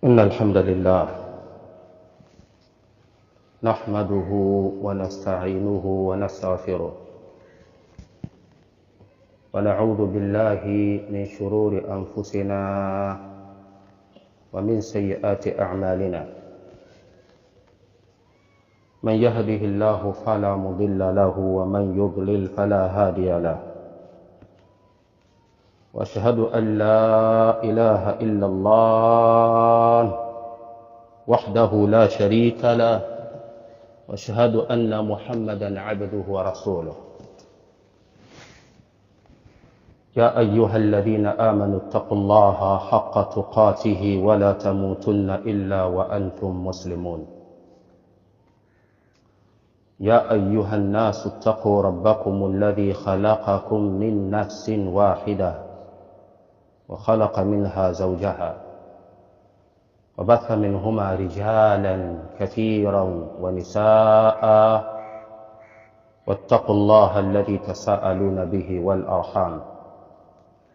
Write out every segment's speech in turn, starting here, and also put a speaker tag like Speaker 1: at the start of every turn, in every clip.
Speaker 1: إن الحمد لله نحمده ونستعينه ونستغفره ونعوذ بالله من شرور أنفسنا ومن سيئات أعمالنا. من يهده الله فلا مضل له ومن يضلل فلا هادي له. وأشهد أن لا إله إلا الله وحده لا شريك له وأشهد أن محمدا عبده ورسوله. يا أيها الذين آمنوا اتقوا الله حق تقاته ولا تموتن إلا وأنتم مسلمون. يا أيها الناس اتقوا ربكم الذي خلقكم من نفس واحدة وخلق منها زوجها وبث منهما رجالا كثيرا ونساء واتقوا الله الذي تساءلون به والأرحام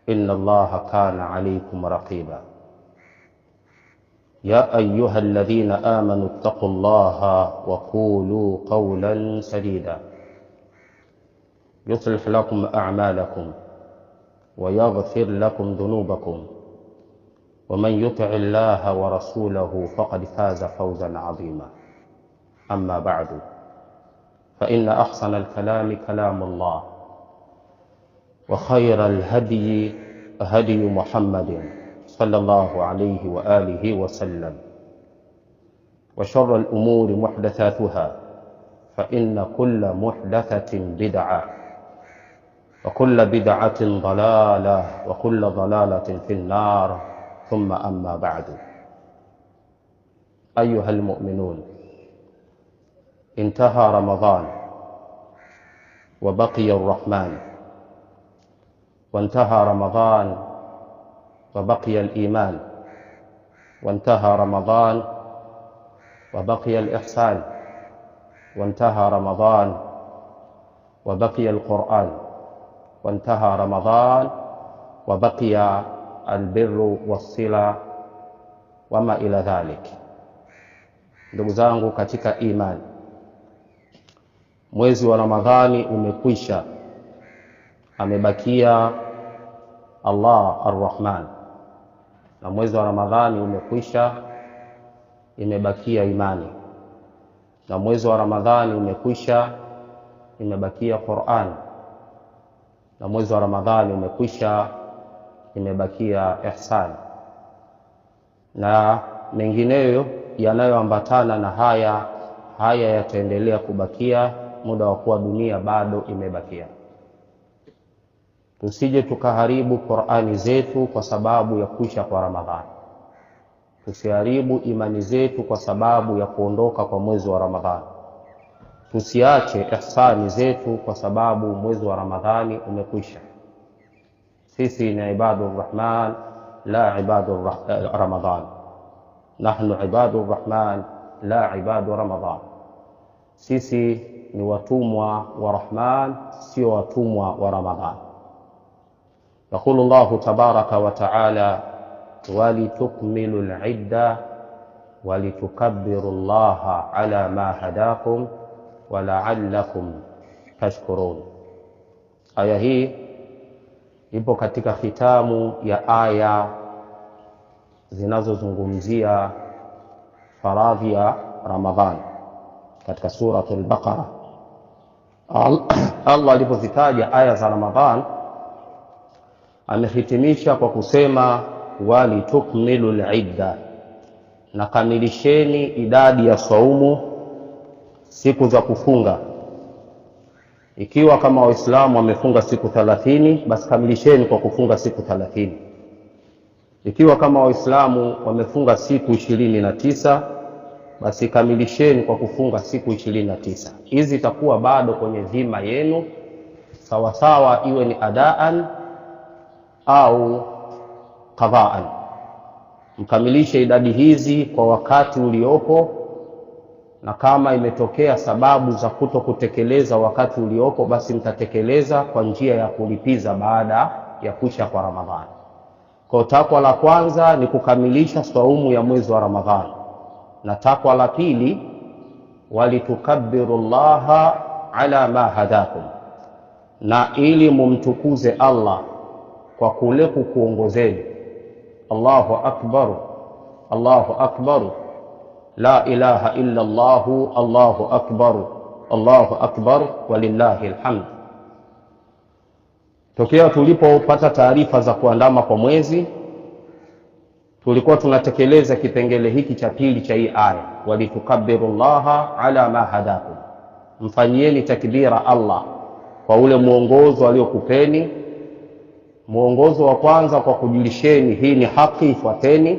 Speaker 1: إن الله كان عليكم رقيبا. يا أيها الذين آمنوا اتقوا الله وقولوا قولا سديدا يصلح لكم أعمالكم ويغفر لكم ذنوبكم ومن يطع الله ورسوله فقد فاز فوزا عظيما. أما بعد فإن أحسن الكلام كلام الله وخير الهدي هدي محمد صلى الله عليه وآله وسلم وشر الأمور محدثاتها فإن كل محدثة بدعة وكل بدعة ضلالة وكل ضلالة في النار. ثم أما بعد. أيها المؤمنون، انتهى رمضان وبقي الرحمن، وانتهى رمضان وبقي الإيمان، وانتهى رمضان وبقي الإحسان، وانتهى رمضان وبقي القرآن، وانتهى رمضان وبقي البر والصلة وما إلى ذلك. Ndugu zangu katika imani, mwezi wa Ramadhani umekwisha, amebakia Allah Ar-Rahman, na mwezi wa Ramadhani umekwisha, imebakia imani, na mwezi wa Ramadhani umekwisha, imebakia Qur'an, na mwezi wa Ramadhani umekwisha, imebakia ihsan, na mengineyo yanayoambatana na haya yataendelea kubakia muda wa kuwa dunia bado imebakia. Tusije tukaharibu Qur'ani zetu kwa sababu ya kuisha kwa Ramadhani. Tusiharibu imani zetu kwa sababu ya kuondoka kwa mwezi wa Ramadhani. Tusiache ihsani zetu kwa sababu mwezi wa Ramadhani umekwisha. Sisi ni ibadur rahman la ibadur Ramadhan. Nahnu ibadur rahman la ibadu Ramadhan. Sisi ni watumwa wa Rahman, sio watumwa wa Ramadhan. يقول الله تبارك وتعالى ولتكملوا العدة ولتكبروا الله على ما هداكم ولعلكم تشكرون. Aya hii ipo katika khitamu ya aya zinazozungumzia faradhi ya Ramadhan katika suratul Baqara. Allah alipozitaja aya za Ramadhan amehitimisha kwa kusema wali tukmilul idda, na kamilisheni idadi ya saumu, siku za kufunga. Ikiwa kama Waislamu wamefunga siku 30, basi kamilisheni kwa kufunga siku 30. Ikiwa kama Waislamu wamefunga siku 29, basi kamilisheni kwa kufunga siku 29. Hizi itakuwa bado kwenye dhima yenu, sawa sawa iwe ni adaan au qadaan. Mkamilishe idadi hizi kwa wakati uliopo, na kama imetokea sababu za kutokutekeleza wakati uliopo, basi mtatekeleza kwa njia ya kulipiza baada ya kuisha kwa Ramadhani. Kwa takwa la kwanza ni kukamilisha saumu ya mwezi wa Ramadhani, na takwa la pili walitukabbirullaha ala ma hadakum, na ili mumtukuze Allah kwa kule kukuongozeni. Allahu akbar, Allahu akbar, la ilaha illa Allah, Allahu akbar, Allahu akbar, walillahi alhamd. Tokea tulipopata taarifa za kuandama kwa mwezi, tulikuwa tunatekeleza kipengele hiki cha pili cha hii aya, walitukabbirullaha ala ma hadakum, mfanyieni takbira Allah kwa ule muongozo aliokupeni. Muongozo wa kwanza kwa kujulisheni hii ni haki, ifuateni,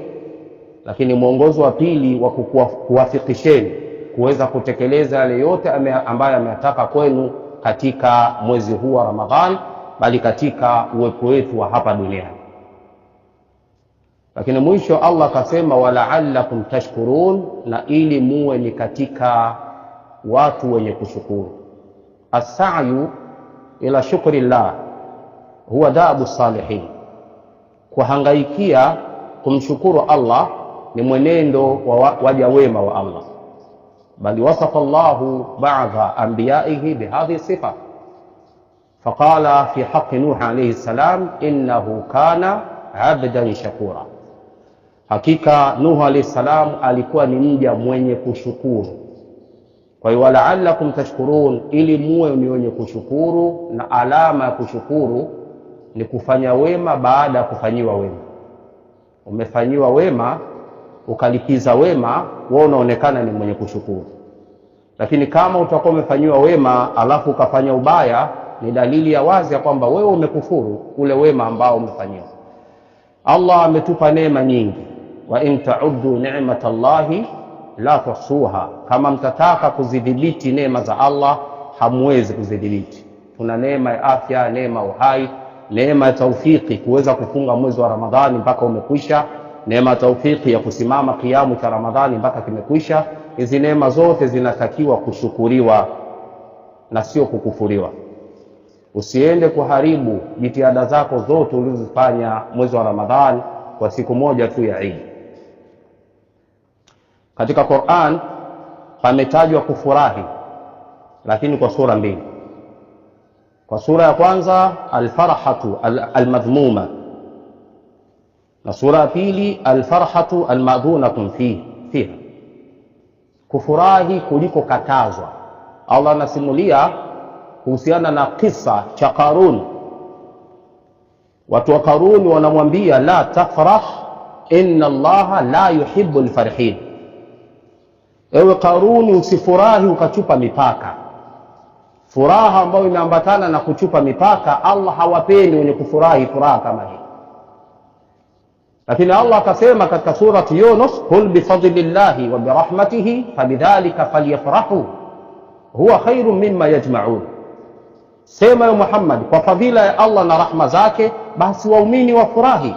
Speaker 1: lakini muongozo wa pili wa kuwafikisheni kuweza kutekeleza yale yote ambayo ametaka kwenu katika mwezi huu wa Ramadhani, bali katika uwepo wetu wa hapa duniani. Lakini mwisho Allah akasema wala'allakum tashkurun, na ili muwe ni katika watu wenye kushukuru. As-sa'yu ila shukrillah huwa da'bu salihin, kuhangaikia kumshukuru Allah ni mwenendo wa waja wema wa Allah. Bali wasafa Allahu ba'dha anbiya'ihi bihadhihi sifa, faqala fi haqqi Nuh alayhi salam innahu kana 'abdan shakura, hakika Nuh alayhi salam alikuwa ni mja mwenye kushukuru. Kwa hiyo wala'allakum tashkurun, ili muwe ni wenye kushukuru, na alama ya kushukuru ni kufanya wema baada ya kufanyiwa wema. Umefanyiwa wema ukalipiza wema, wewe unaonekana ni mwenye kushukuru. Lakini kama utakuwa umefanyiwa wema alafu ukafanya ubaya, ni dalili ya wazi ya kwamba wewe umekufuru ule wema ambao umefanyiwa. Allah ametupa neema nyingi, wa in ta'uddu ni'matallahi la tuhsuha, kama mtataka kuzidhibiti neema za Allah hamwezi kuzidhibiti. Tuna neema ya afya, neema ya uhai, neema ya taufiki kuweza kufunga mwezi wa Ramadhani mpaka umekwisha, neema ya taufiki ya kusimama kiamu cha Ramadhani mpaka kimekwisha. Hizi neema zote zinatakiwa kushukuriwa na sio kukufuriwa. Usiende kuharibu jitihada zako zote ulizofanya mwezi wa Ramadhani kwa siku moja tu ya Eid. Katika Qur'an pametajwa kufurahi, lakini kwa sura mbili. Kwa sura ya kwanza alfarhatu almadhmuma, na sura ya pili alfarhatu almadhunatun fiha, kufurahi kuliko katazwa. Allah anasimulia kuhusiana na kisa cha Qarun. Watu wa Qarun wanamwambia la tafrah inna Allaha la yuhibbu alfarihin, ewe Qaruni usifurahi ukachupa mipaka. Furaha ambayo inaambatana na kuchupa mipaka, Allah hawapendi wenye kufurahi furaha kama hii. Lakini Allah akasema katika surati Yunus, qul bifadlillahi wa birahmatihi fabidhalika falyafrahu huwa khairun mimma yajma'un, sema ya Muhammad, kwa fadhila ya Allah na rahma zake basi waumini wafurahi.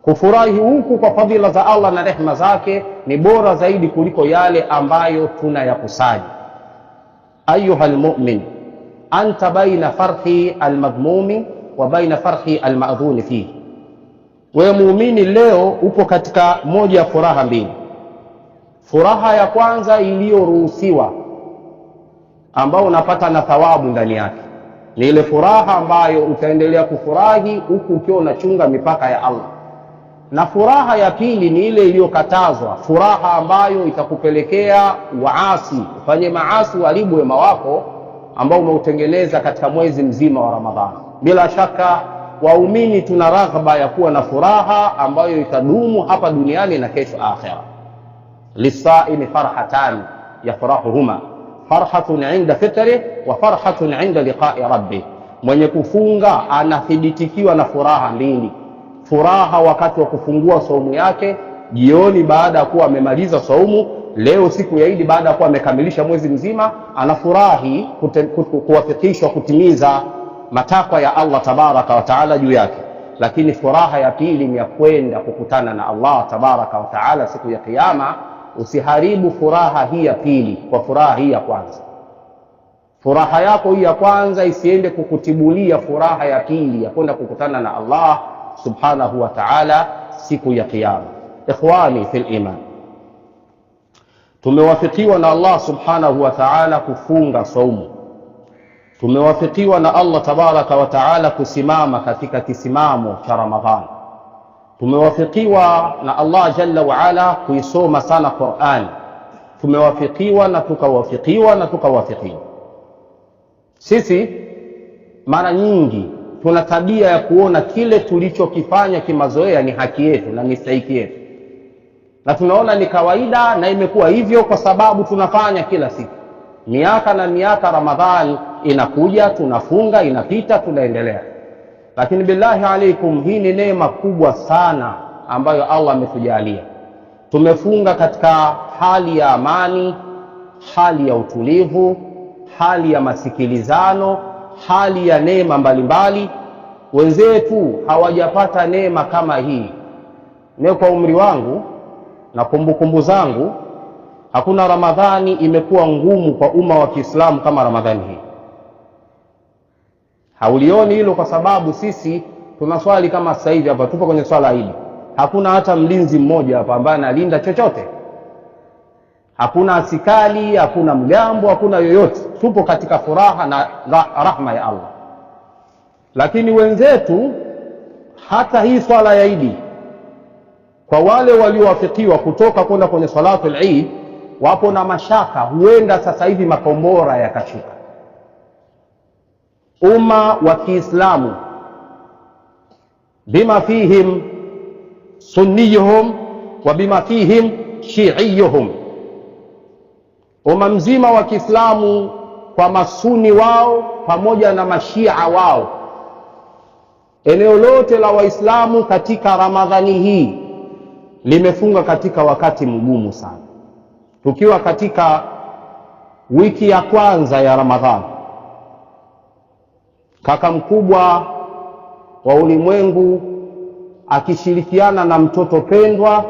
Speaker 1: Kufurahi huku kwa fadhila za Allah na rehema zake ni bora zaidi kuliko yale ambayo tunayakusanya. Ayuha almu'min, anta baina farhi almadhmumi wa baina farhi almadhuni fihi. Wewe muumini leo upo katika moja ya furaha mbili. Furaha ya kwanza iliyoruhusiwa, ambao unapata na thawabu ndani yake, ni ile furaha ambayo utaendelea kufurahi huku ukiwa unachunga mipaka ya Allah. Na furaha ya pili ni ile iliyokatazwa, furaha ambayo itakupelekea waasi, ufanye maasi, uharibu wema wako ambao umeutengeneza katika mwezi mzima wa Ramadhani. Bila shaka waumini tuna raghaba ya kuwa na furaha ambayo itadumu hapa duniani na kesho akhera. Lisaimi farhatan yafrahuhuma, farhatun inda fitri wa farhatun inda liqa'i rabbi. Mwenye kufunga anathibitikiwa na furaha mbili. Furaha wakati wa kufungua saumu yake jioni baada ya kuwa amemaliza saumu. Leo siku ya Eid, baada ya kuwa amekamilisha mwezi mzima, anafurahi kuwafikishwa kutimiza matakwa ya Allah tabaraka wa taala juu yake. Lakini furaha ya pili ni ya kwenda kukutana na Allah tabaraka wa taala siku ya Kiyama. Usiharibu furaha hii ya pili kwa furaha hii ya kwanza. Furaha yako hii ya kwanza isiende kukutibulia furaha ya pili ya kwenda kukutana na Allah subhanahu wa ta'ala siku ya kiyama. Ikhwani fil iman, tumewafikiwa na Allah subhanahu wa ta'ala kufunga saumu. Tumewafikiwa na Allah tabaraka wa ta'ala kusimama katika kisimamo cha Ramadhani. Tumewafikiwa na Allah jalla wa ala kuisoma sana Qur'an. Tumewafikiwa na tukawafikiwa. Sisi mara nyingi tuna tabia ya kuona kile tulichokifanya kimazoea ni haki yetu na ni stahiki yetu, na tunaona ni kawaida na imekuwa hivyo kwa sababu tunafanya kila siku. Miaka na miaka Ramadhani inakuja, tunafunga, inapita, tunaendelea. Lakini billahi alaikum, hii ni neema kubwa sana ambayo Allah ametujalia. Tumefunga katika hali ya amani, hali ya utulivu, hali ya masikilizano, hali ya neema mbalimbali. Wenzetu hawajapata neema kama hii. Mimi kwa umri wangu na kumbukumbu zangu, hakuna Ramadhani imekuwa ngumu kwa umma wa Kiislamu kama Ramadhani hii. Haulioni hilo kwa sababu sisi tunaswali kama sasa hivi hapa tupo kwenye swala hili. Hakuna hata mlinzi mmoja hapa ambaye analinda chochote. Hakuna askari, hakuna mgambo, hakuna yoyote. Tupo katika furaha na rahma ya Allah. Lakini wenzetu hata hii swala ya Eid, kwa wale waliowafikiwa kutoka kwenda kwenye salatul Eid, wapo na mashaka, huenda sasa hivi makombora yakashuka. Umma wa Kiislamu bima fihim sunniyuhum wa bima fihim shi'iyuhum, umma mzima wa Kiislamu kwa masuni wao pamoja na mashia wao, eneo lote la Waislamu katika Ramadhani hii limefunga katika wakati mgumu sana. Tukiwa katika wiki ya kwanza ya Ramadhani, kaka mkubwa wa ulimwengu akishirikiana na mtoto pendwa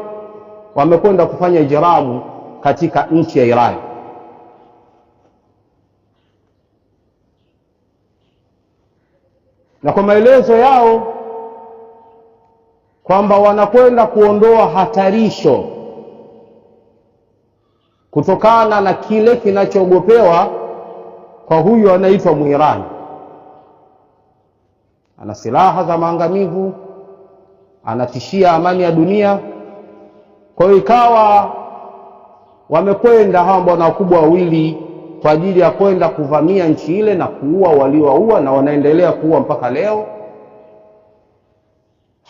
Speaker 1: wamekwenda kufanya ijramu katika nchi ya Iran. Na kwa maelezo yao kwamba wanakwenda kuondoa hatarisho kutokana na kile kinachoogopewa kwa huyu anaitwa Muirani. Ana silaha za maangamivu, anatishia amani ya dunia. Kwa hiyo ikawa wamekwenda hawa bwana wakubwa wawili kwa ajili ya kwenda kuvamia nchi ile na kuua waliowaua, na wanaendelea kuua mpaka leo.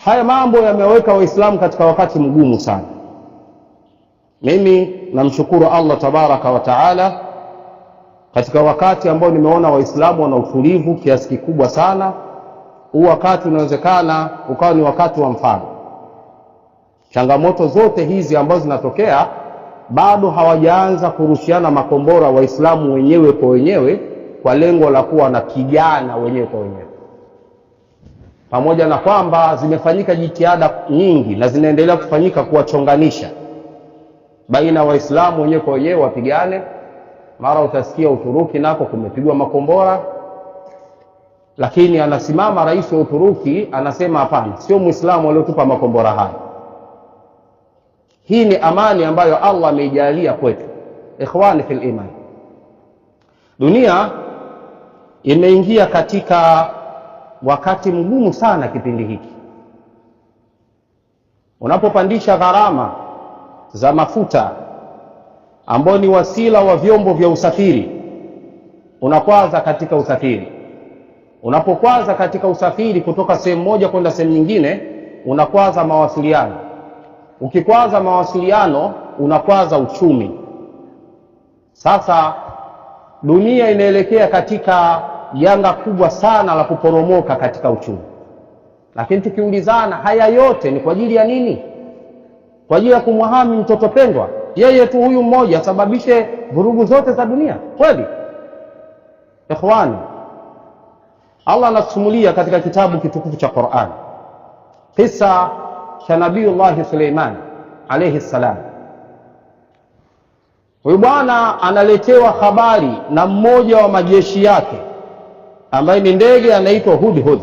Speaker 1: Haya mambo yameweka Waislamu katika wakati mgumu sana. Mimi namshukuru Allah tabaraka wa taala katika wakati ambao nimeona Waislamu wana utulivu kiasi kikubwa sana. Huu wakati unawezekana ukawa ni wakati wa mfano. Changamoto zote hizi ambazo zinatokea, bado hawajaanza kurushiana makombora Waislamu wenyewe kwa wenyewe kwa lengo la kuwa na kijana wenyewe kwa wenyewe. Pamoja na kwamba zimefanyika jitihada nyingi na zinaendelea kufanyika kuwachonganisha baina Waislamu wenyewe kwa wenyewe wapigane. Mara utasikia Uturuki nako kumepigwa makombora, lakini anasimama rais wa Uturuki anasema hapana, sio Muislamu aliyotupa makombora haya. Hii ni amani ambayo Allah ameijalia kwetu. Ikhwani fil iman, dunia imeingia katika wakati mgumu sana kipindi hiki. Unapopandisha gharama za mafuta ambao ni wasila wa vyombo vya usafiri, unakwaza katika usafiri. Unapokwaza katika usafiri kutoka sehemu moja kwenda sehemu nyingine, unakwaza mawasiliano. Ukikwaza mawasiliano, unakwaza uchumi. Sasa dunia inaelekea katika janga kubwa sana la kuporomoka katika uchumi. Lakini tukiulizana, haya yote ni kwa ajili ya nini? Kwa ajili ya kumwahami mtoto pendwa, yeye tu huyu mmoja sababishe vurugu zote za dunia? Kweli? Ikhwani, Allah anasimulia katika kitabu kitukufu cha Qur'an kisa cha Nabiiullah Suleiman alayhi salam. Huyu bwana analetewa habari na mmoja wa majeshi yake ambaye ni ndege anaitwa Hudhud.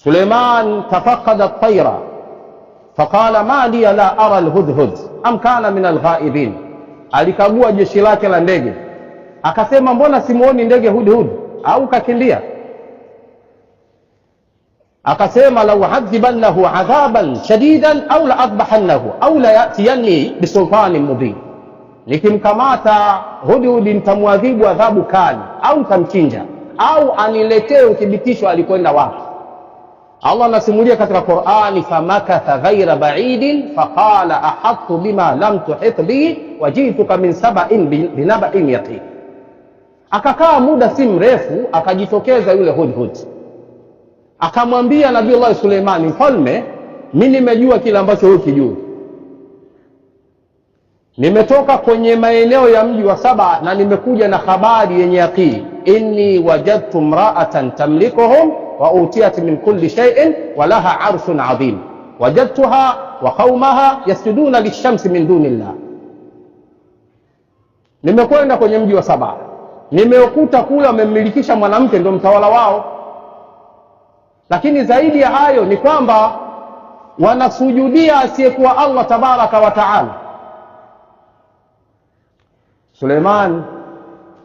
Speaker 1: Suleiman tafaqada at-tayra faqala ma li la ara al-hudhud am kana min al-ghaibin. Alikagua jeshi lake la ndege akasema, mbona simuoni ndege hudhud, au kakimbia? Akasema, law adhibannahu adhaban shadidan au la adbahannahu au la yatiyanni bisultanin mubin. Nikimkamata hudhud nitamwadhibu adhabu kali au tamchinja au aniletee uthibitisho alikwenda wapi. Allah anasimulia katika Qur'ani, famakatha ghaira ba'idin faqala ahattu bima lam tuhit bihi wajituka min sab'in binaba'in yaqin. Akakaa muda si mrefu, akajitokeza yule hudhud, akamwambia Nabii Allah Suleiman, mfalme, mimi nimejua kile ambacho wewe ukijua. Nimetoka kwenye maeneo ya mji wa Saba na nimekuja na habari yenye yaqini. Inni wajadtu imra'atan tamlikuhum wa utiyat min kulli shay'in wa laha 'arshun 'azim wajadtuha wa qaumaha yasjuduna lish-shamsi min dunillah. Nimekwenda kwenye mji wa Saba, nimeukuta kule wamemilikisha mwanamke ndio mtawala wao, lakini zaidi ya hayo ni kwamba wanasujudia asiyekuwa Allah tabaraka wa taala. Suleiman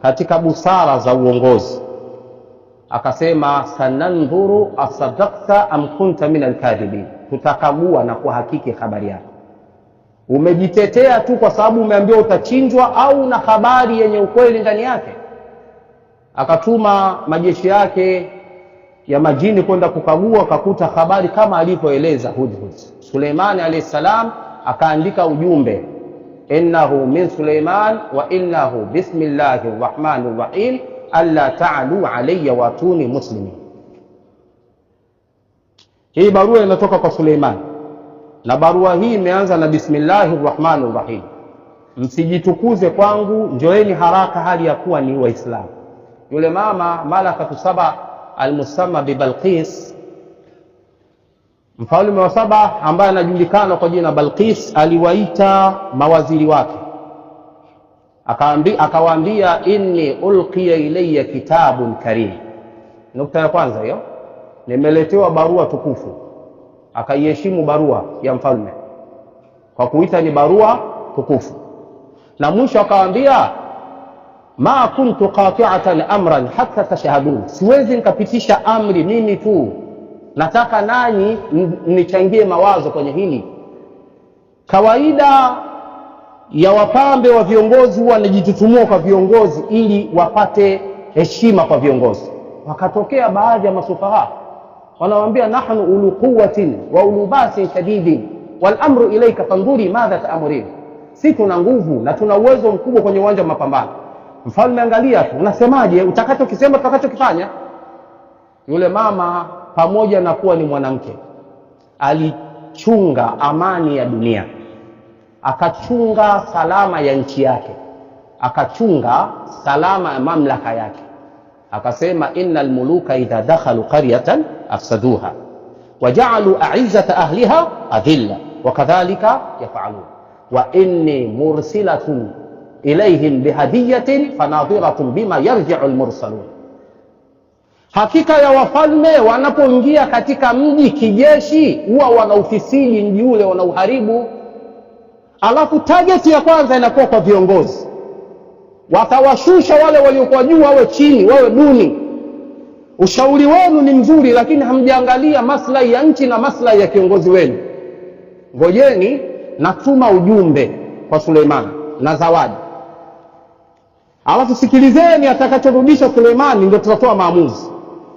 Speaker 1: katika busara za uongozi akasema, sanandhuru asadaqta am kunta min alkadhibin, tutakagua na kuhakiki habari yako. Umejitetea tu kwa sababu umeambiwa utachinjwa au na habari yenye ukweli ndani yake? Akatuma majeshi yake ya majini kwenda kukagua, akakuta habari kama alivyoeleza hudhud. Suleiman alayhi salam akaandika ujumbe, innahu min Suleiman wa innahu bismillahir rahmanir rahim alla ta'alu alayya wa atuni muslimin. Hii barua inatoka kwa Suleiman, na barua hii imeanza na bismillahir rahmanir rahim, msijitukuze kwangu, njoeni haraka hali ya kuwa ni Waislamu. Yule mama Malakatu Saba al-musamma bi Balqis, mfalme wa Saba ambaye anajulikana kwa jina Balqis, aliwaita mawaziri wake akawaambia, inni ulqiya ilayya kitabun karim. Nukta ya kwanza hiyo, nimeletewa barua tukufu. Akaiheshimu barua ya mfalme kwa kuita ni barua tukufu. Na mwisho akawaambia, ma kuntu qati'atan amran hatta tashhadun, siwezi nikapitisha amri mimi tu, nataka nanyi mnichangie mawazo kwenye hili. Kawaida ya wapambe wa viongozi huwa wanajitutumua kwa viongozi ili wapate heshima kwa viongozi. Wakatokea baadhi ya masufaha wanawaambia, nahnu ulu quwwatin wa ulu basin shadidin wal amru ilayka fandhuri madha ta'murin, si tuna nguvu na tuna uwezo mkubwa kwenye uwanja wa mapambano. Mfalme, angalia tu, unasemaje? Utakachokisema tutakachokifanya. Yule mama pamoja na kuwa ni mwanamke alichunga amani ya dunia, akachunga salama ya nchi yake, akachunga salama ya mamlaka yake. Akasema, innal muluka idha dakhalu qaryatan afsaduha waja'alu a'izzata ahliha adilla wakadhalika yaf'alun wa inni mursilatun ilayhim bihadiyatin fanadhiratun bima yarji'u almursalun. Hakika ya wafalme wanapoingia katika mji kijeshi huwa wanaufisidi mji ule, wanauharibu. Alafu target ya kwanza inakuwa kwa viongozi, watawashusha wale waliokuwa juu wawe chini, wawe duni. Ushauri wenu ni mzuri, lakini hamjaangalia maslahi ya nchi na maslahi ya kiongozi wenu. Ngojeni, natuma ujumbe kwa Suleiman na zawadi, alafu sikilizeni atakachorudisha Suleiman, ndio tutatoa maamuzi.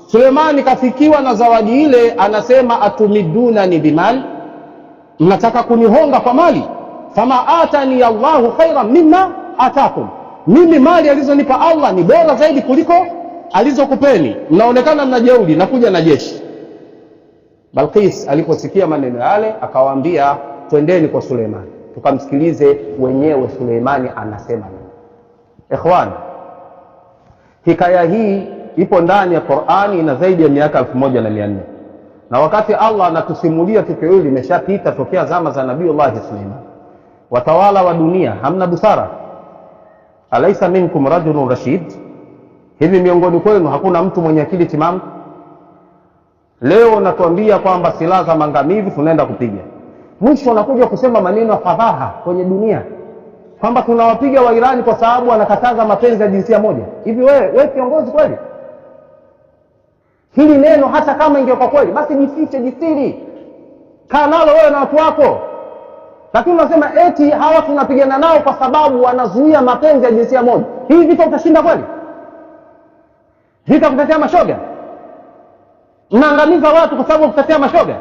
Speaker 1: Suleiman kafikiwa na zawadi ile, anasema, atumiduna ni bimali, mnataka kunihonga kwa mali? Fama atani Allahu khairan mimma atakum, mimi mali alizonipa Allah ni bora zaidi kuliko alizokupeni. Mnaonekana mnajeuri, nakuja na jeshi. Balqis aliposikia maneno yale akawaambia, twendeni kwa Suleiman tukamsikilize wenyewe Suleimani anasema nini. Ikhwan, hikaya hii ipo ndani ya Qur'ani na zaidi ya miaka 1400, na wakati Allah anatusimulia tukio hili limeshapita tokea zama za Nabii Allah Suleiman. Watawala wa dunia, hamna busara? Alaysa minkum rajulun rashid, hivi miongoni kwenu hakuna mtu mwenye akili timamu? Leo natuambia kwamba silaha za maangamizi tunaenda kupiga. Mwisho unakuja kusema maneno ya fadhaha kwenye dunia kwamba tunawapiga wa Irani kwa sababu wanakataza mapenzi ya jinsia moja. Hivi wewe kiongozi kweli? Hili neno hata kama ingekuwa kweli basi jifiche, jisiri. Kaa nalo wewe na watu wako. Lakini unasema eti hawa tunapigana nao kwa sababu wanazuia mapenzi ya jinsia moja. Hii vita utashinda kweli? Vita kutetea mashoga? Mnaangamiza watu kwa sababu kutetea mashoga?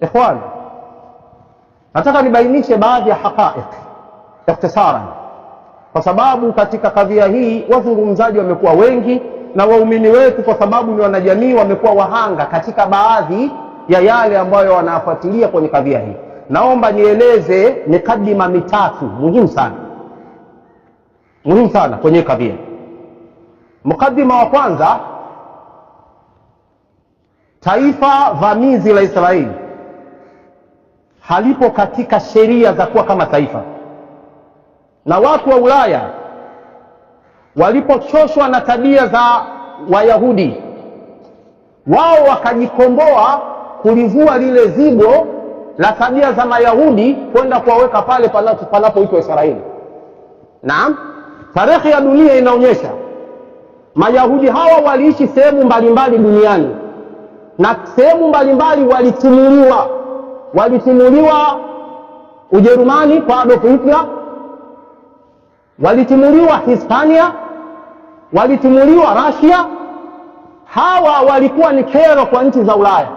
Speaker 1: Ikhwan, nataka nibainishe baadhi ya haqaiq ikhtisaran, kwa sababu katika kadhia hii wazungumzaji wamekuwa wengi na waumini wetu kwa sababu ni wanajamii wamekuwa wahanga katika baadhi ya yale ambayo wanafuatilia kwenye kadhia hii. Naomba nieleze mikadima mitatu muhimu sana kwenye kadhia. Mukadima wa kwanza, taifa vamizi la Israeli halipo katika sheria za kuwa kama taifa, na watu wa Ulaya walipochoshwa na tabia za Wayahudi, wao wakajikomboa kulivua lile zigo la tabia za Mayahudi kwenda kuwaweka pale panapoitwa Israeli. Naam, tarehe ya dunia inaonyesha Mayahudi hawa waliishi sehemu mbalimbali duniani, na sehemu mbalimbali walitimuliwa Ujerumani kwa Adolf Hitler, walitimuliwa Hispania, walitimuliwa Russia. Hawa walikuwa ni kero kwa nchi za Ulaya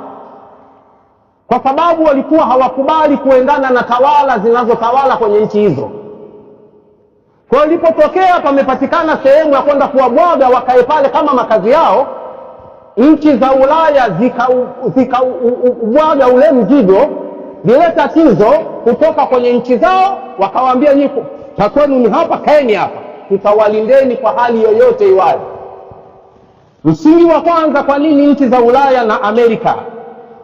Speaker 1: kwa sababu walikuwa hawakubali kuendana na tawala zinazotawala kwenye nchi hizo. Kwa ilipotokea pamepatikana sehemu ya kwenda kuwabwaga wakae pale kama makazi yao, nchi za Ulaya zikaubwaga ule mzigo, lile tatizo kutoka kwenye nchi zao, wakawaambia nyinyi takwenu ni hapa, kaeni hapa, tutawalindeni kwa hali yoyote iwayo. Msingi wa kwanza, kwa nini nchi za Ulaya na Amerika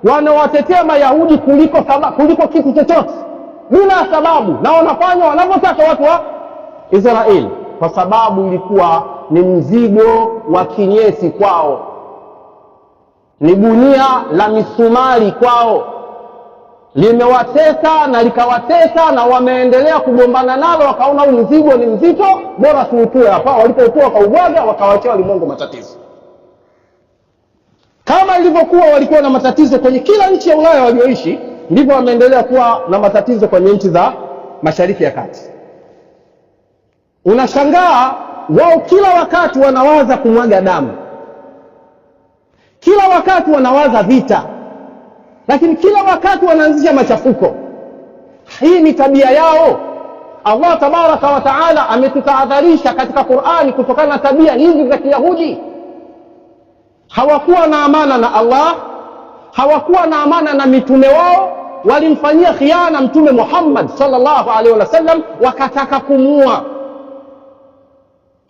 Speaker 1: wanawatetea Mayahudi kuliko kitu chochote bila sababu, na wanafanya wanavyotaka watu wa Israeli? Kwa sababu ilikuwa ni mzigo wa kinyesi kwao, ni gunia la misumari kwao, limewatesa na likawatesa, na wameendelea kugombana nalo. Wakaona huu mzigo ni mzito, bora tuutue hapa. Walipotoa kwa ubwaga, wakawachia ulimwengu matatizo. Kama ilivyokuwa walikuwa na matatizo kwenye kila nchi ya Ulaya walioishi, ndivyo wameendelea kuwa na matatizo kwenye nchi za Mashariki ya Kati. Unashangaa wao kila wakati wanawaza kumwaga damu, kila wakati wanawaza vita, lakini kila wakati wanaanzisha machafuko. Hii ni tabia yao. Allah tabaraka wa taala ametutahadharisha katika Qur'ani kutokana na tabia hizi za Kiyahudi. Hawakuwa na amana na Allah, hawakuwa na amana na mitume wao, walimfanyia khiana Mtume Muhammad sallallahu alaihi wasallam, wakataka kumuua.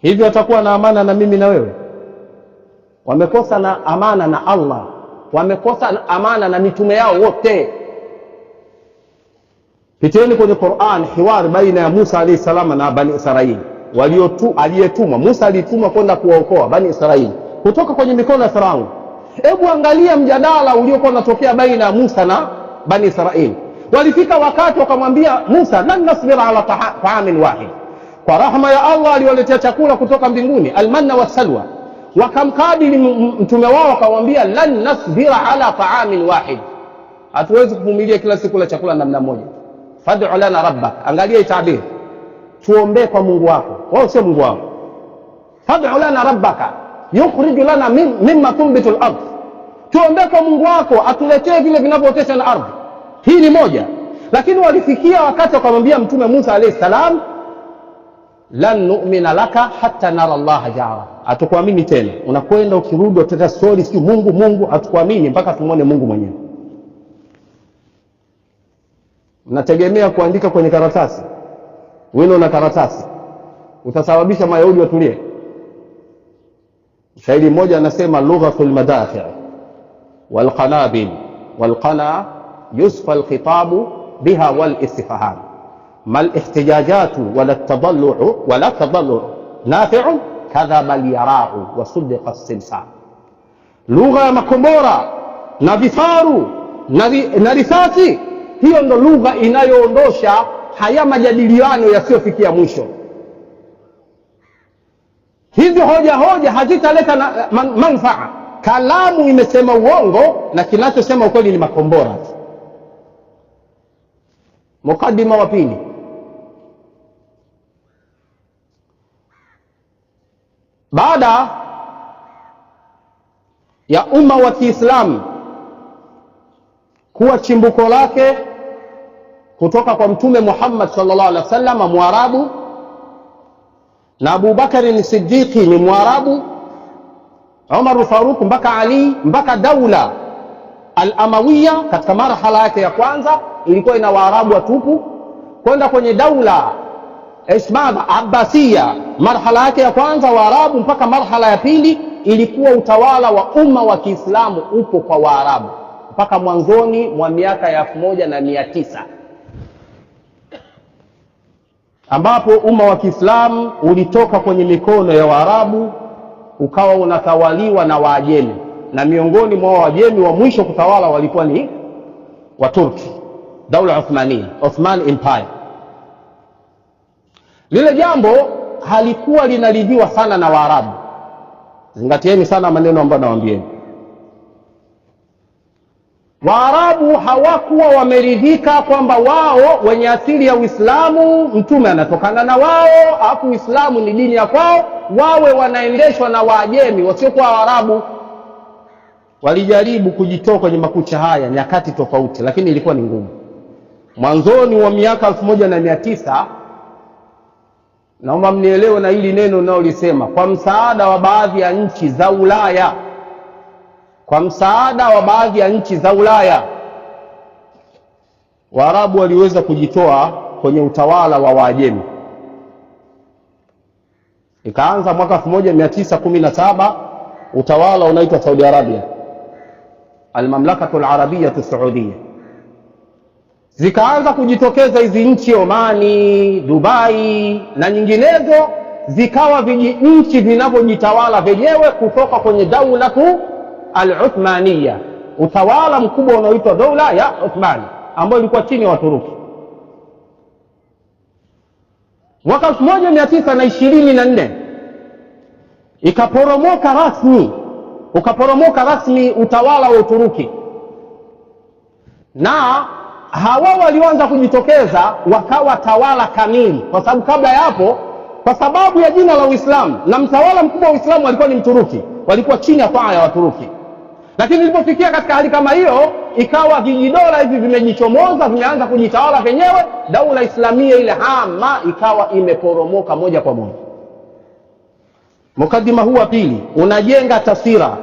Speaker 1: Hivyo watakuwa na amana na mimi na wewe? Wamekosa na amana na Allah, wamekosa amana na mitume yao wote. Piteni kwenye Qur'an hiwari baina ya Musa alayhi salam na Bani Israili, aliyetumwa Musa, alitumwa kwenda kuwaokoa Bani Israili kutoka kwenye mikono ya Farao. Hebu angalia mjadala uliokuwa unatokea baina ya Musa na Bani Israili. Walifika wakati wakamwambia Musa, lan nasbira ala ta'amin wahid. Kwa rahma ya Allah aliwaletea chakula kutoka mbinguni, almanna wassalwa. Wakamkabili mtume wao wakamwambia, lan nasbira ala ta'amin wahid, hatuwezi kuvumilia kila siku la chakula namna moja. Fad'u lana rabbak, angalia itabiri, tuombe kwa Mungu wako. Wao sio Mungu wao. Fad'u lana rabbaka yukhrij lana mimma tunbitul ardh, tuombe kwa Mungu wako atuletee vile vinavyootesha na ardhi. Hii ni moja. Lakini walifikia wakati wakamwambia mtume Musa alayhi salam, lan nu'mina laka hatta nara Allah jara, hatukuamini tena. Unakwenda ukirudi utata story si Mungu, hatukuamini mpaka tumuone Mungu mwenyewe. Unategemea kuandika kwenye karatasi, wino na karatasi, utasababisha Mayahudi watulie? Shairi mmoja anasema, lughatul madafi' wal qanabil wal qana yusfa al khitabu biha wal istifham, mal ihtijajatu wala tadallu nafi'un kadhaba al yara'u wa suddiqa as-simsam. lugha ya makombora na vifaru na risasi. Hiyo ndo lugha inayoondosha haya majadiliano yasiyofikia mwisho. Hizi hoja hazitaleta manufaa. Kalamu imesema uongo na kinachosema ukweli ni makombora. Mukaddima wa pili. Baada ya umma wa Kiislamu kuwa chimbuko lake kutoka kwa Mtume Muhammad sallallahu alaihi wasallam Mwarabu, na Abu Bakari ni Siddiqi ni Mwarabu, Umar Faruq mpaka Ali mpaka daula al-Amawiya katika marhala yake ya kwanza ilikuwa ina Waarabu watupu, kwenda kwenye daula isma Abbasiya marhala yake ya kwanza Waarabu, mpaka marhala ya pili ilikuwa utawala wa umma wa Kiislamu upo kwa Waarabu mpaka mwanzoni mwa miaka ya 1900, ambapo umma wa Kiislamu ulitoka kwenye mikono ya Waarabu ukawa unatawaliwa na Waajemi, na miongoni mwa Waajemi wa mwisho kutawala walikuwa ni Waturki, daula Uthmania, Ottoman Empire. Lile jambo halikuwa linaridhiwa sana na Waarabu. Zingatieni sana maneno ambayo nawaambieni. Waarabu hawakuwa wameridhika kwamba wao wenye asili ya Uislamu mtume anatokana na wao, hapo Uislamu ni dini ya kwao, wawe wanaendeshwa na Waajemi wasiokuwa Waarabu. Walijaribu kujitoa kwenye makucha haya nyakati tofauti, lakini ilikuwa ni ngumu. Mwanzoni wa miaka 1900, naomba mnielewe na hili neno naolisema, kwa msaada wa baadhi ya nchi za Ulaya, kwa msaada wa baadhi ya nchi za Ulaya, Waarabu waliweza kujitoa kwenye utawala wa Waajemi. Ikaanza mwaka 1917 utawala unaitwa Saudi Arabia, al-Mamlakatu al-Arabiyya as-Saudiya. Zikaanza kujitokeza hizi nchi, Omani, Dubai na nyinginezo, zikawa nchi vinavyojitawala wenyewe kutoka kwenye daulatu al-Uthmaniyya, utawala mkubwa unaoitwa dola ya Uthmani ambayo ilikuwa chini ya Waturuki. Mwaka 1924 ukaporomoka rasmi utawala wa Uturuki, na hawa walioanza kujitokeza wakawa tawala kamili, kwa sababu kabla ya hapo, kwa sababu ya jina la Uislamu na mtawala mkubwa wa Uislamu alikuwa ni Mturuki, walikuwa chini ya taa ya Waturuki. Lakini ilipofikia katika hali kama hiyo, ikawa vijidola hivi vimejichomoza, vimeanza kujitawala wenyewe, daula Islamia ile hama ikawa imeporomoka moja kwa moja. Mukaddima huu wa pili unajenga taswira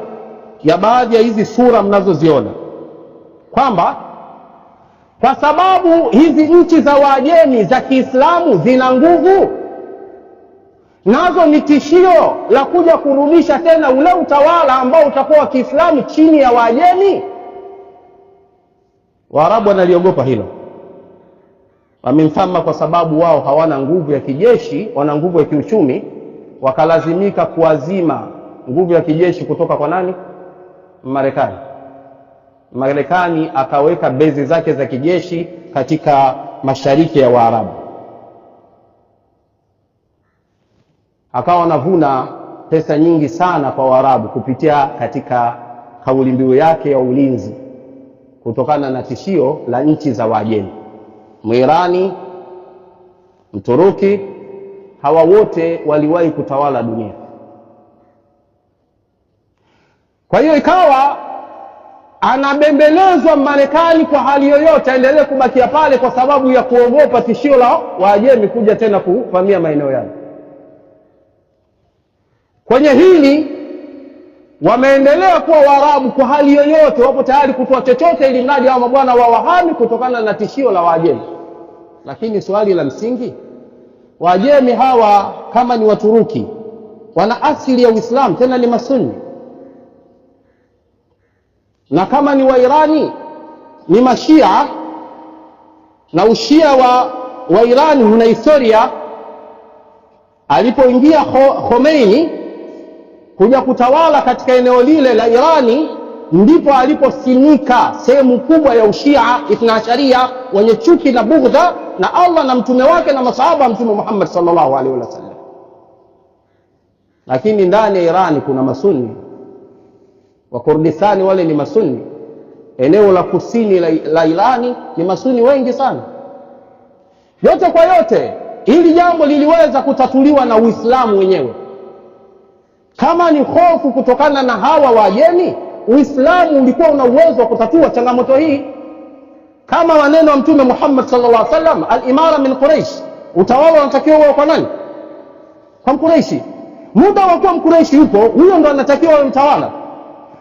Speaker 1: ya baadhi ya hizi sura mnazoziona, kwamba kwa sababu hizi nchi za Waajemi za Kiislamu zina nguvu, nazo ni tishio la kuja kurudisha tena ule utawala ambao utakuwa wa Kiislamu chini ya Waajemi. Waarabu wanaliogopa hilo. Wamemfama kwa sababu wao hawana nguvu ya kijeshi, wana nguvu ya kiuchumi, wakalazimika kuazima nguvu ya kijeshi kutoka kwa nani? Marekani. Marekani akaweka bezi zake za kijeshi katika mashariki ya Waarabu, akawa anavuna pesa nyingi sana kwa Waarabu kupitia katika kauli mbiu yake ya ulinzi, kutokana na tishio la nchi za Waajemi. Mwirani, Mturuki, hawa wote waliwahi kutawala dunia. Kwa hiyo ikawa anabembelezwa Marekani kwa hali yoyote aendelee kubakia pale, kwa sababu ya kuogopa tishio la Waajemi kuja tena kuvamia maeneo yao. Kwenye hili wameendelea kuwa Waarabu kwa hali yoyote, wapo tayari kutoa chochote ili mradi hao mabwana wa wahami kutokana na tishio la Waajemi. Lakini swali la msingi, Waajemi hawa kama ni Waturuki, wana asili ya Uislamu, tena ni Masunni, na kama ni Wairani ni Mashia, na ushia wa Irani una historia. Alipoingia Khomeini kuja kutawala katika eneo lile la Irani, ndipo aliposimika sehemu kubwa ya ushia Ithnaasharia wenye chuki na bughdha na Allah na mtume wake na masahaba wa Mtume Muhammad sallallahu alaihi wasallam. Lakini ndani ya Irani kuna masuni wa Kurdistani, wale ni masuni. Eneo la kusini la Irani ni masuni wengi sana. Yote kwa yote, hili jambo liliweza kutatuliwa na Uislamu wenyewe. Kama ni hofu kutokana na hawa wageni, Uislamu ulikuwa una uwezo wa kutatua changamoto hii. Kama maneno ya Mtume Muhammad sallallahu alaihi wasallam, al-imara min Quraish, utawala unatakiwa uwe kwa nani? Kwa Mkuraishi. Muda wa kuwa Mkuraishi yupo, huyo ndo anatakiwa awe mtawala.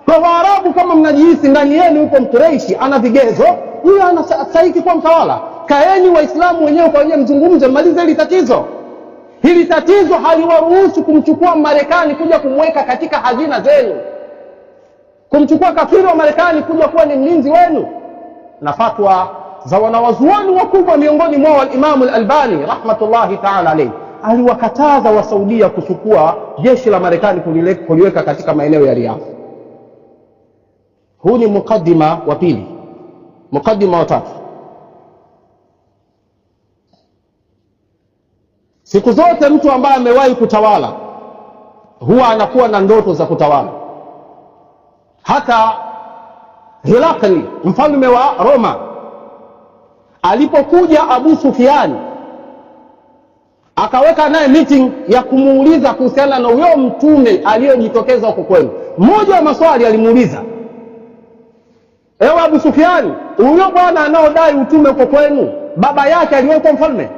Speaker 1: Kwa Waarabu, kama mnajihisi ndani yenu yupo Mkuraishi ana vigezo, huyo anastahili kuwa mtawala. Kaeni Waislamu wenyewe kwa wenyewe mzungumze, malize hili tatizo. Hili tatizo haliwaruhusu kumchukua Marekani kuja kumweka katika hazina zenu, kumchukua kafiri wa Marekani kuja kuwa ni mlinzi wenu. Na fatwa za wanawazuoni wakubwa miongoni mwao al-Imam al-Albani rahmatullahi ta'ala alayhi, aliwakataza wa Saudia kuchukua jeshi la Marekani kuliweka katika maeneo ya Riyadh. Huu ni mukaddima wa pili. Mukaddima wa tatu, siku zote mtu ambaye amewahi kutawala huwa anakuwa na ndoto za kutawala. Hata Herakli, mfalme wa Roma, alipokuja Abu Sufyan akaweka naye meeting ya kumuuliza kuhusiana na huyo mtume aliyojitokeza huko kwenu, mmoja wa maswali alimuuliza, ewe Abu Sufyan, huyo bwana anaodai utume huko kwenu, baba yake aliwahi mfalme?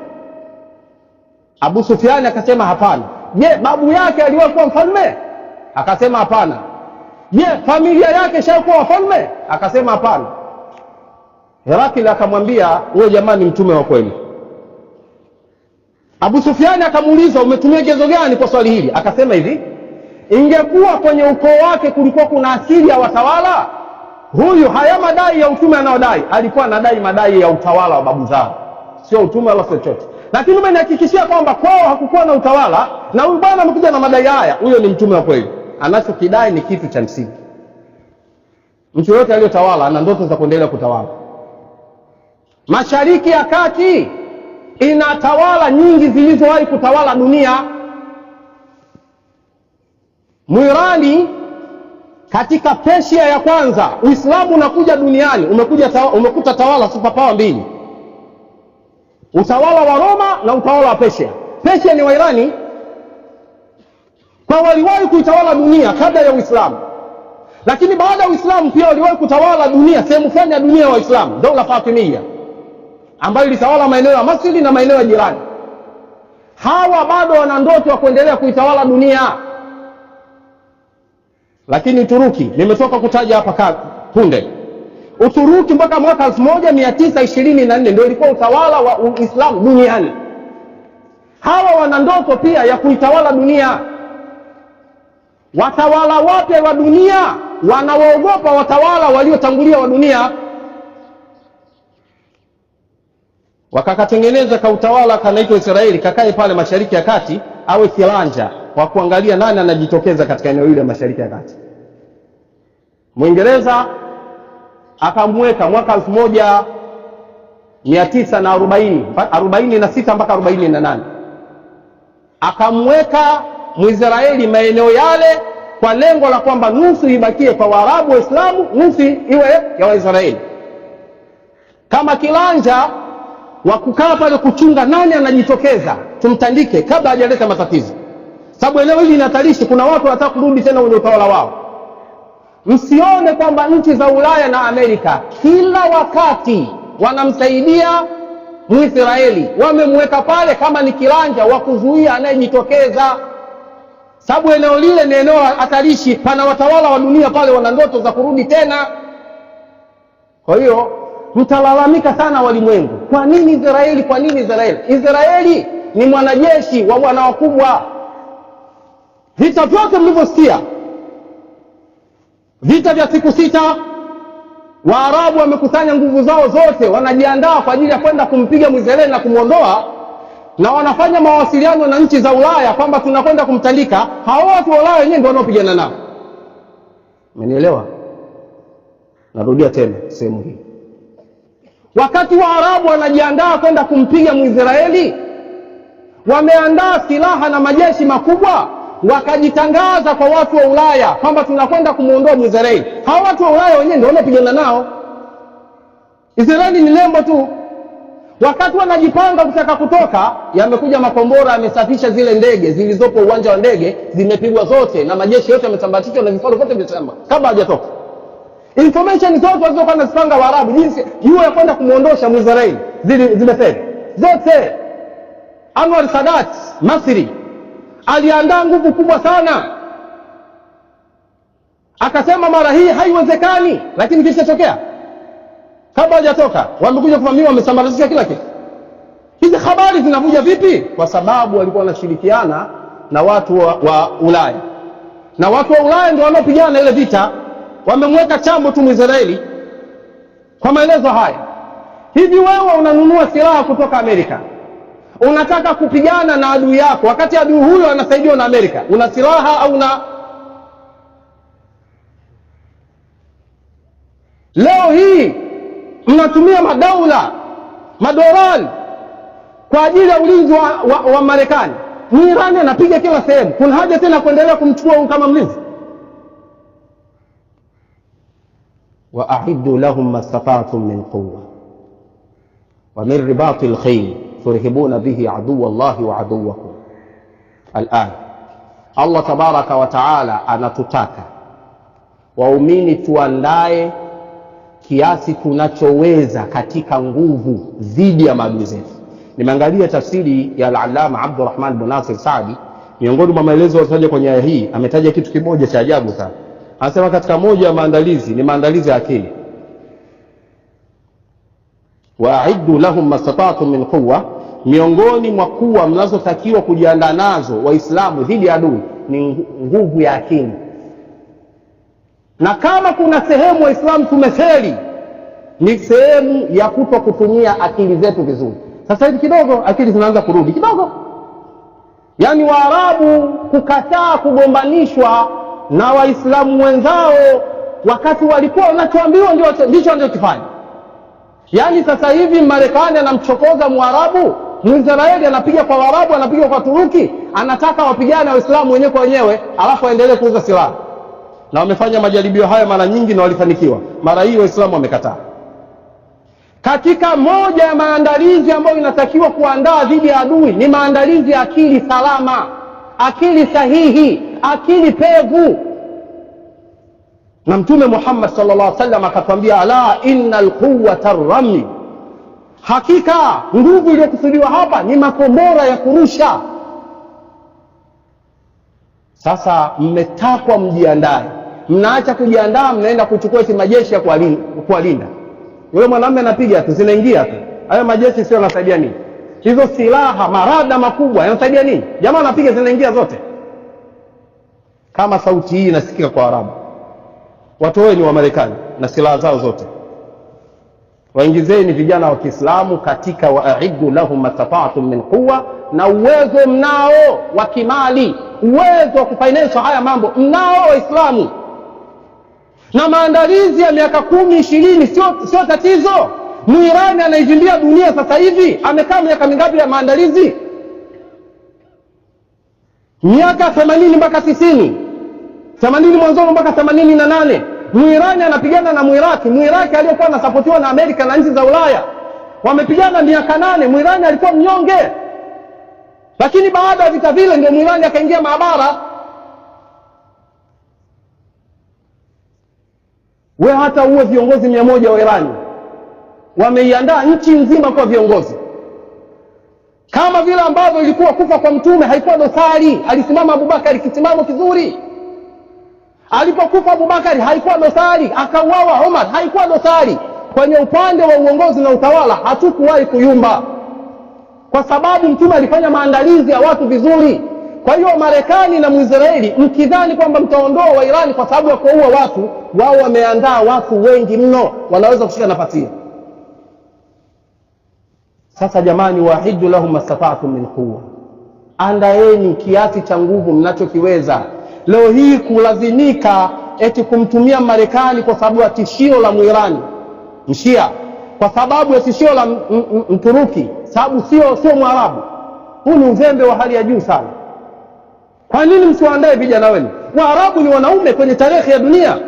Speaker 1: Abu Sufyan akasema hapana. Je, babu yake aliwahi mfalme? Akasema hapana. Je, familia yake shakuwa wafalme? Akasema hapana. Herakli akamwambia, huyo jamaa ni mtume wa kweli. Abu Sufyan akamuuliza, umetumia gezo gani kwa swali hili? Akasema hivi, ingekuwa kwenye ukoo wake kulikuwa kuna asili ya watawala, huyu haya madai ya utume anaodai alikuwa anadai madai ya utawala wa babu zao, sio utume wala chochote. Lakini umenihakikishia kwamba kwao hakukuwa na utawala, na huyu bwana amekuja na madai haya, huyo ni mtume wa kweli. Anachokidai ni kitu cha msingi. Mtu yote aliyotawala ana ndoto za kuendelea kutawala. Mashariki ya Kati ina tawala nyingi zilizowahi kutawala dunia. Mwirani katika Persia ya kwanza, Uislamu unakuja duniani, umekuta tawala superpower mbili, utawala wa Roma na utawala wa Persia. Persia ni Wairani, kwa waliwahi kuitawala dunia kabla ya Uislamu. Lakini baada ya Uislamu pia waliwahi kutawala dunia, sehemu fulani ya dunia wa Uislamu, dola Fatimia, ambayo ilitawala maeneo ya Masjid na maeneo ya jirani. Hawa bado wana ndoto ya kuendelea kuitawala dunia. Lakini Uturuki, nimetoka kutaja hapa punde, Uturuki mpaka mwaka 1924 ndio ilikuwa utawala wa Uislamu duniani. Hawa wana ndoto pia ya kuitawala dunia. Watawala wapya wa dunia wanawaogopa watawala waliotangulia wa dunia. Wakakatengeneza ka utawala kanaitwa Israeli, kakae pale Mashariki ya Kati, awe kilanja wa kuangalia nani anajitokeza katika eneo hili la Mashariki ya Kati. Mwingereza akamweka mwaka 1946 mpaka 48, akamweka Mwisraeli maeneo yale kwa lengo la kwamba nusu ibakie kwa Waarabu Waislamu, nusu iwe ya Waisraeli, kama kilanja wa kukaa pale kuchunga nani anajitokeza tumtandike kabla hajaleta matatizo. Sababu eneo hili linatarishi, kuna watu wanataka kurudi tena kwenye utawala wao. Msione kwamba nchi za Ulaya na Amerika kila wakati wanamsaidia Mwisraeli, wamemweka pale kama ni kilanja wa kuzuia anayejitokeza. Sababu eneo lile ni eneo hatarishi, pana watawala wa dunia pale wana ndoto za kurudi tena. Kwa hiyo mtalalamika sana walimwengu, kwa nini Israeli, kwa nini Israeli? Israeli ni mwanajeshi wa bwana wakubwa. Vita vyote mlivyosikia, vita vya siku 6, Waarabu wamekusanya nguvu zao zote, wanajiandaa kwa ajili ya kwenda kumpiga Mwisraeli na kumuondoa. na wanafanya mawasiliano na nchi za Ulaya kwamba tunakwenda kumtandika. Hao watu wa Ulaya wenyewe ndio wanaopigana nao. Umenielewa? Narudia tena sehemu hii. Wakati wa Arabu wanajiandaa kwenda kumpiga Mwisraeli, wameandaa silaha na majeshi makubwa, wakajitangaza kwa watu wa Ulaya kwamba tunakwenda kumuondoa Mwisraeli. Hao watu wa Ulaya wenyewe ndio wanaopigana nao. Israeli ni lembo tu. Wakati wanajipanga kutaka kutoka, yamekuja makombora, yamesafisha zile ndege zilizopo uwanja wa ndege, zimepigwa zote na majeshi yote yamesambatishwa na vifaru vyote vimesamba kabla hajatoka. Information zote walizokuwa wanazipanga Waarabu jinsi juu ya kwenda kumuondosha Mwisraeli zimefeli zote. Anwar Sadat Masri aliandaa nguvu kubwa sana, akasema mara hii haiwezekani, lakini kilichotokea kabla hajatoka wamekuja kuvamia, wamesambaratisha kila kitu. Hizi habari zinavuja vipi? Kwa sababu walikuwa wanashirikiana na watu wa Ulaya, na watu wa Ulaya ndio wanaopigana ile vita. Wamemweka chambo tu Mwisraeli. Kwa maelezo haya, hivi wewe unanunua silaha kutoka Amerika, unataka kupigana na adui yako, wakati adui huyo anasaidiwa na Amerika, una silaha au una? Leo hii mnatumia madolari kwa ajili ya ulinzi wa Marekani. Irani anapiga kila sehemu. Kuna haja tena kuendelea kumchukua kama mlinzi? وأعدوا لهم ما استطعتم من قوة ومن رباط الخيل ترهبون به عدو الله وعدوكم. الآن Allah tabaraka wa taala anatutaka waumini tuandae kiasi tunachoweza katika nguvu dhidi ya maadui zetu. Nimeangalia tafsiri ya al-Allama Abdurrahman bin Nasir Saadi, miongoni mwa maelezo yaliyotajwa kwenye aya hii ametaja kitu kimoja cha ajabu sana. Anasema katika moja ya maandalizi ni maandalizi ya akili. Wa'iddu lahum mastata'tum min quwwa, miongoni mwa kuwa mnazotakiwa kujiandaa nazo Waislamu dhidi ya adui ni nguvu ya akili. Na kama kuna sehemu Waislamu tumefeli, ni sehemu ya kuto kutumia akili zetu vizuri. Sasa hivi kidogo akili zinaanza kurudi kidogo. Yaani Waarabu kukataa kugombanishwa na Waislamu wenzao wakati walikuwa wanachoambiwa ndicho wanachokifanya. Yaani sasa hivi Marekani anamchokoza Mwarabu, Mwisraeli anapiga kwa Waarabu, anapiga kwa Turuki, anataka wapigane Waislamu wenyewe kwa wenyewe, alafu waendelee kuuza silaha. Na wamefanya majaribio haya mara nyingi na walifanikiwa. Mara hii Waislamu wamekataa. Katika moja ya maandalizi ambayo inatakiwa kuandaa dhidi ya adui ni maandalizi ya akili salama, akili sahihi, akili pevu. Na Mtume Muhammad sallallahu alaihi wasallam akatwambia, ala innal quwwata ar-ramy, hakika nguvu iliyokusudiwa hapa ni makombora ya kurusha. Sasa mmetakwa mjiandae, mnaacha kujiandaa, mnaenda kuchukua hizo majeshi ya kuwalinda. Yule mwanamume anapiga tu, zinaingia tu. Hayo majeshi sio yanasaidia nini? Hizo silaha marada makubwa yanasaidia nini? Jamaa anapiga zinaingia zote. Kama sauti hii inasikika kwa Arabu, watu wao ni wa Marekani na silaha zao zote, waingizeni vijana wa Kiislamu katika wa'iddu lahum mastata'tum min quwwa, na uwezo mnao wa kimali, uwezo wa kufinance haya mambo mnao Waislamu. Na maandalizi ya miaka 10-20 sio tatizo. Muirani anaijimbia dunia sasa hivi, amekaa miaka mingapi ya maandalizi? Miaka 80 mpaka 90. 80 mwanzo mpaka 88. Muirani anapigana na Muiraki. Muiraki aliyokuwa anasapotiwa na Amerika na nchi za Ulaya. Wamepigana miaka 8. Muirani alikuwa mnyonge. Lakini baada ya vita vile ndio Muirani akaingia maabara. We hata uwe viongozi 100 wa Irani, wameiandaa nchi nzima kwa viongozi. Kama vile ambavyo ilikuwa kufa kwa Mtume haikuwa dosari, alisimama Abubakari kisimamo kizuri. Alipokufa Abubakari haikuwa dosari, akauawa Umar haikuwa dosari. Kwenye upande wa uongozi na utawala hatukuwahi kuyumba, kwa sababu Mtume alifanya maandalizi ya watu vizuri. Kwa hiyo Marekani na Mwisraeli, mkidhani kwamba mtaondoa wa Irani kwa sababu ya kuua watu, wao wameandaa watu wengi mno wanaweza kushika nafasi hiyo. Sasa jamani, wahiddu lahum mastata'tum min quwwa, andaeni kiasi cha nguvu mnachokiweza. Leo hii kulazimika eti kumtumia Marekani kwa sababu ya tishio la Muirani Mshia, kwa sababu ya tishio la Mturuki, sababu sio Mwarabu. Huu ni uzembe wa hali ya juu sana. Kwa nini msiwaandae vijana wenu? Waarabu ni wanaume kwenye tarehe ya dunia.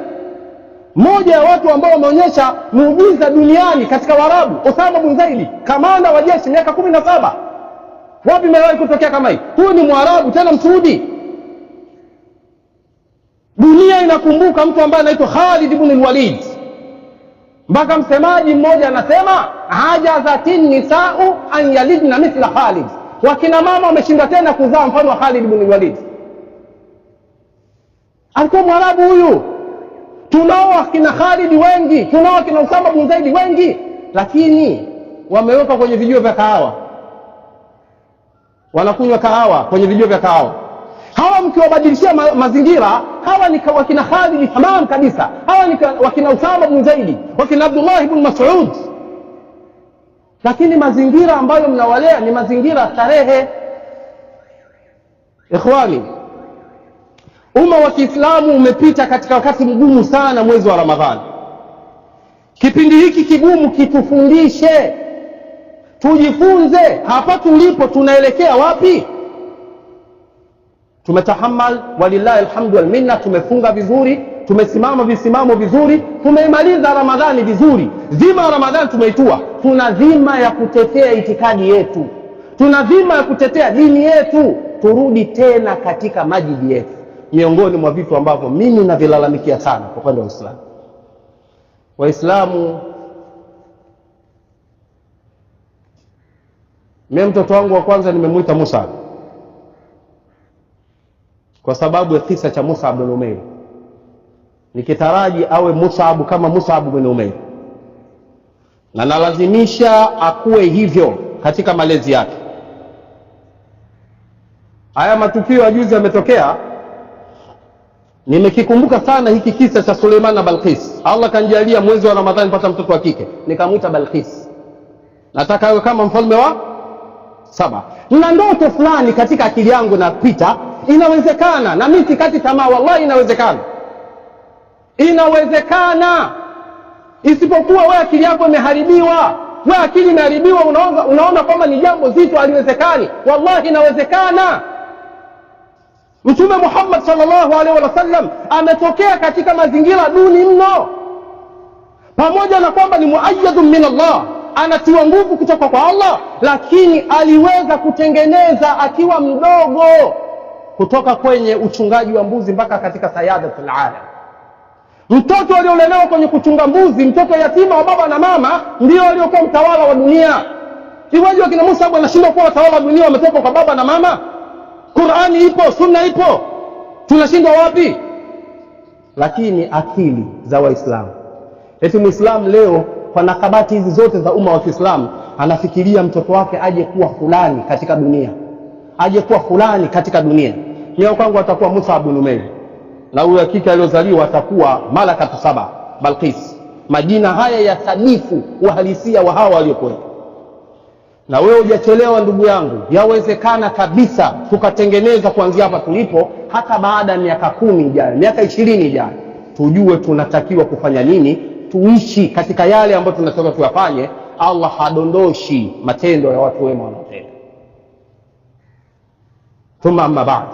Speaker 1: Mmoja ya watu ambao wameonyesha muujiza duniani katika Waarabu, Osama bin Zaidi, kamanda wa jeshi miaka 17. Wapi imewahi kutokea kama hii? Huyu ni Mwarabu tena Msuudi. Dunia inakumbuka mtu ambaye anaitwa Khalid ibn al-Walid. Mpaka msemaji mmoja anasema ajazatin nisa'u an yalidna mithla Khalid. Wakina mama wameshinda tena kuzaa mfano wa Khalid ibn al-Walid. Alikuwa Mwarabu huyu. Tunao akina Khalid wengi, tunao akina Osama bin Zaidi wengi, lakini wameweka kwenye vijio vya kahawa. Wanakunywa kahawa kwenye vijio vya kahawa. Hawa mkiwabadilishia mazingira, hawa ni wakina Khalid tamam kabisa. Hawa ni wakina Osama bin Zaidi, wakina Abdullah ibn Mas'ud. Lakini mazingira ambayo mnawalea ni mazingira starehe. Ikhwani, umma wa Kiislamu umepita katika wakati mgumu sana mwezi wa Ramadhani. Kipindi hiki kigumu kitufundishe, tujifunze hapa tulipo tunaelekea wapi. Tumetahammal walillahi alhamdu wal minna, tumefunga vizuri, tumesimama visimamo vizuri, tumeimaliza Ramadhani vizuri. Dhima ya Ramadhani tumeitua. Tuna dhima ya kutetea itikadi yetu, tuna dhima ya kutetea dini yetu. Turudi tena katika majidi yetu. Miongoni mwa vitu ambavyo mimi navilalamikia sana kwa upande wa Uislamu, Waislamu, mimi mtoto wangu wa kwanza nimemuita Musa kwa sababu ya kisa cha Mus'ab bin Umair, nikitaraji awe Mus'ab kama Mus'ab bin Umair, na nalazimisha akuwe hivyo katika malezi yake. Haya matukio ya juzi yametokea, nimekikumbuka sana hiki kisa cha Suleiman na Balqis. Allah kanijalia mwezi wa Ramadhani pata mtoto wa kike, nikamuita Balqis. Nataka awe kama mfalme wa Saba. Nina ndoto fulani katika akili yangu napita, inawezekana, na mimi sikati tamaa, wallahi inawezekana. Inawezekana. Isipokuwa wewe akili yako imeharibiwa. Wewe akili imeharibiwa, unaona kwamba ni jambo zito, haliwezekani. Wallahi inawezekana. Mtume Muhammad sallallahu alaihi wasallam ametokea katika mazingira duni mno. Pamoja na kwamba ni muayyadun min Allah, anatiwa nguvu kutoka kwa Allah, lakini aliweza kutengeneza akiwa mdogo, kutoka kwenye uchungaji wa mbuzi mpaka katika sayadatul alam. Mtoto aliolelewa kwenye kuchunga mbuzi, mtoto yatima wa baba na mama, ndio aliokuwa mtawala wa dunia. Iwaje wakina Musa wanashindwa kuwa watawala wa dunia, wametoka kwa baba na mama? Qur'ani ipo, sunna ipo, tunashindwa wapi? Lakini akili za Waislamu, eti Muislamu leo kwa nakabati hizi zote za umma wa Kiislamu anafikiria mtoto wake aje kuwa fulani katika dunia, aje kuwa fulani katika dunia. Mimi kwangu atakuwa Musa bin Umair, na huyo hakika aliozaliwa atakuwa Malakatu Saba, Balqis. Majina haya ya sadifu uhalisia wa hawa waliokuwa. Na wewe hujachelewa ndugu yangu, yawezekana kabisa tukatengeneza kuanzia hapa tulipo, hata baada ya miaka 10 ijayo, miaka 20 ijayo, tujue tunatakiwa kufanya nini, tuishi katika yale ambayo tunataka tuyafanye. Allah hadondoshi matendo ya watu wema wanaotenda. Thumma amma ba'd.